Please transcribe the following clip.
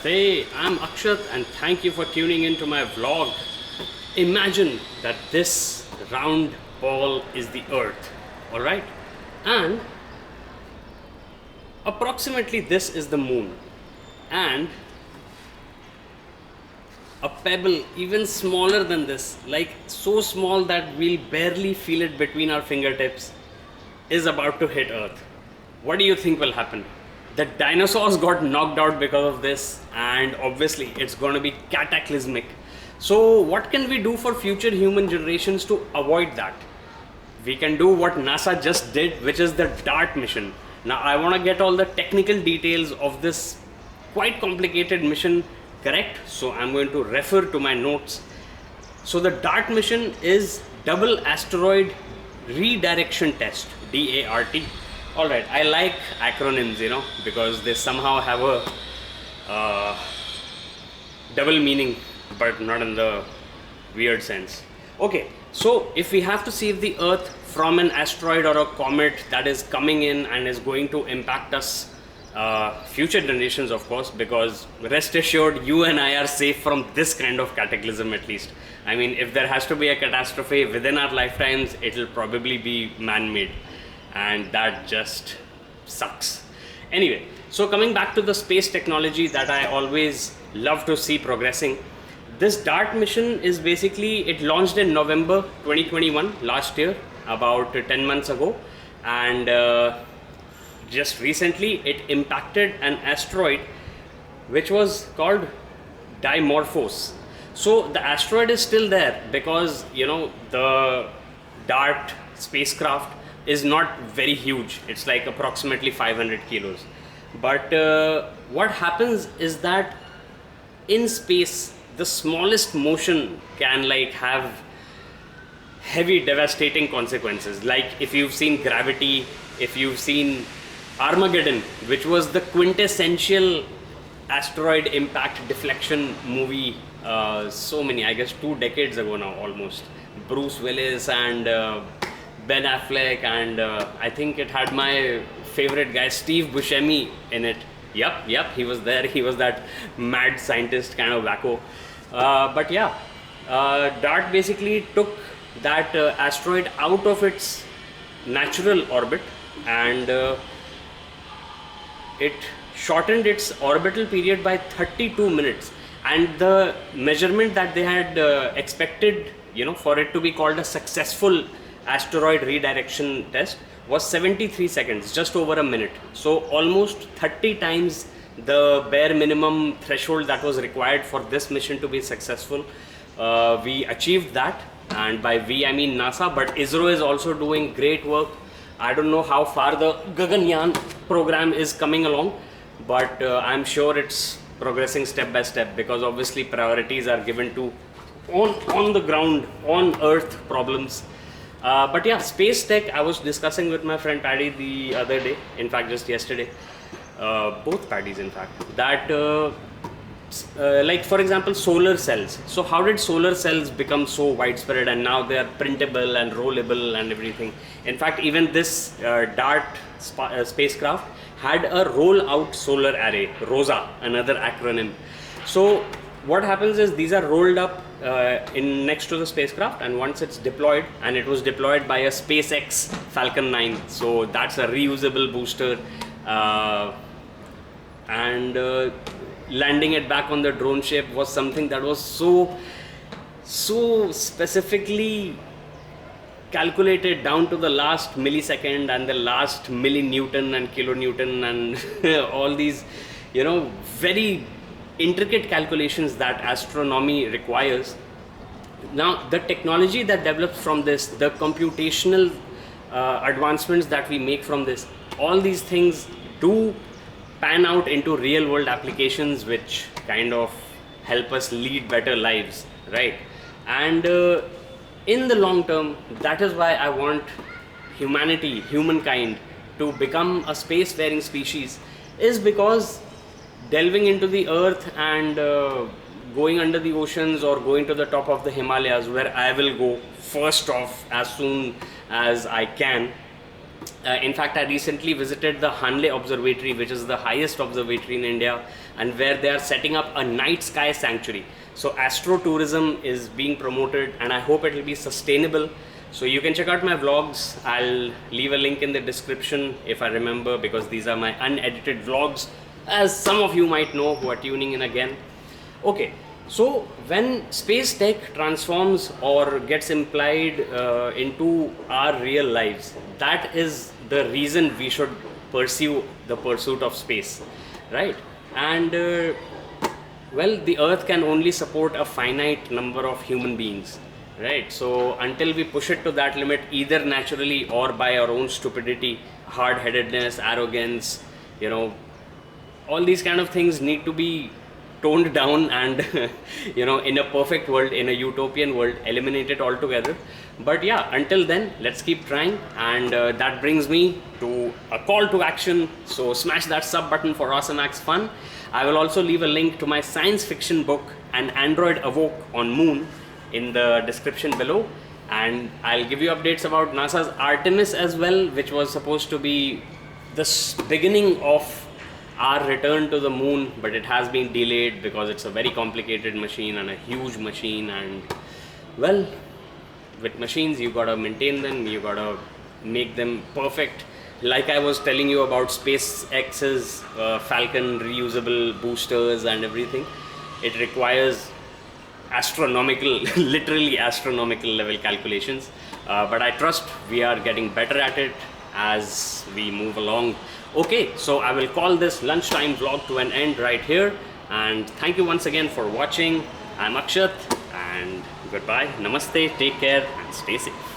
Hey, I'm Akshat and thank you for tuning into my vlog. Imagine that this round ball is the earth, alright? And approximately this is the moon. And a pebble even smaller than this, like so small that we'll barely feel it between our fingertips, is about to hit earth. What do you think will happen? The dinosaurs got knocked out because of this, and obviously it's going to be cataclysmic. So what can we do for future human generations to avoid that? We can do what NASA just did, which is the DART mission. Now I want to get all the technical details of this quite complicated mission correct, so I'm going to refer to my notes. So the DART mission is Double Asteroid Redirection Test, DART. Alright, I like acronyms, because they somehow have a double meaning, but not in the weird sense. Okay, so if we have to save the earth from an asteroid or a comet that is coming in and is going to impact us, future generations of course, because rest assured you and I are safe from this kind of cataclysm at least. I mean, if there has to be a catastrophe within our lifetimes, it'll probably be man-made, and that just sucks. Anyway, so coming back to the space technology that I always love to see progressing, this DART mission is basically, it launched in November 2021, last year, about 10 months ago, and just recently it impacted an asteroid which was called Dimorphos. So the asteroid is still there because the DART spacecraft is not very huge. It's like approximately 500 kilos. But what happens is that in space, the smallest motion can have heavy devastating consequences. Like if you've seen Gravity, if you've seen Armageddon, which was the quintessential asteroid impact deflection movie, so many, I guess 2 decades ago now almost. Bruce Willis and Ben Affleck, and I think it had my favorite guy Steve Buscemi in it. Yep, he was there. He was that mad scientist kind of wacko. But yeah, DART basically took that asteroid out of its natural orbit, and it shortened its orbital period by 32 minutes. And the measurement that they had expected, for it to be called a successful asteroid redirection test was 73 seconds, just over a minute. So almost 30 times the bare minimum threshold that was required for this mission to be successful. We achieved that, and by we I mean NASA, but ISRO is also doing great work. I don't know how far the Gaganyaan program is coming along, but I'm sure it's progressing step by step, because obviously priorities are given to on the ground, on Earth problems. But yeah, space tech, I was discussing with my friend Paddy the other day, in fact just yesterday, both Paddies in fact, that like for example solar cells. So how did solar cells become so widespread, and now they are printable and rollable and everything? In fact, even this DART spacecraft had a roll out solar array, ROSA, another acronym. So what happens is these are rolled up in next to the spacecraft, and once it's deployed, and it was deployed by a SpaceX Falcon 9, so that's a reusable booster, and landing it back on the drone ship was something that was so specifically calculated down to the last millisecond and the last millinewton and kilonewton and all these very intricate calculations that astronomy requires. Now the technology that develops from this, the computational advancements that we make from this, all these things do pan out into real world applications which kind of help us lead better lives, right? And in the long term, that is why I want humanity, humankind, to become a spacefaring species, is because delving into the earth and going under the oceans or going to the top of the Himalayas, where I will go first off as soon as I can, In fact, I recently visited the Hanle Observatory, which is the highest observatory in India, and where they are setting up a night sky sanctuary. So astrotourism is being promoted, and I hope it will be sustainable. So you can check out my vlogs. I'll leave a link in the description if I remember, because these are my unedited vlogs, as some of you might know who are tuning in again. Okay, so when space tech transforms or gets implied into our real lives, that is the reason we should pursue the pursuit of space, right? And well, the earth can only support a finite number of human beings, right? So until we push it to that limit, either naturally or by our own stupidity, hard-headedness, arrogance, you know, all these kind of things need to be toned down and you know, in a perfect world, in a utopian world, eliminate it altogether. But yeah, until then, let's keep trying. And that brings me to a call to action. So smash that sub button for Awesome Fun. I will also leave a link to my science fiction book, An Android Awoke on Moon, in the description below. And I'll give you updates about NASA's Artemis as well, which was supposed to be the beginning of our return to the moon, but it has been delayed because it's a very complicated machine and a huge machine. And well, with machines, you gotta maintain them, you gotta make them perfect. Like I was telling you about SpaceX's Falcon reusable boosters and everything, it requires astronomical, literally astronomical level calculations. But I trust we are getting better at it as we move along. Okay, so I will call this lunchtime vlog to an end right here, and thank you once again for watching. I'm Akshat, and goodbye, namaste, take care, and stay safe.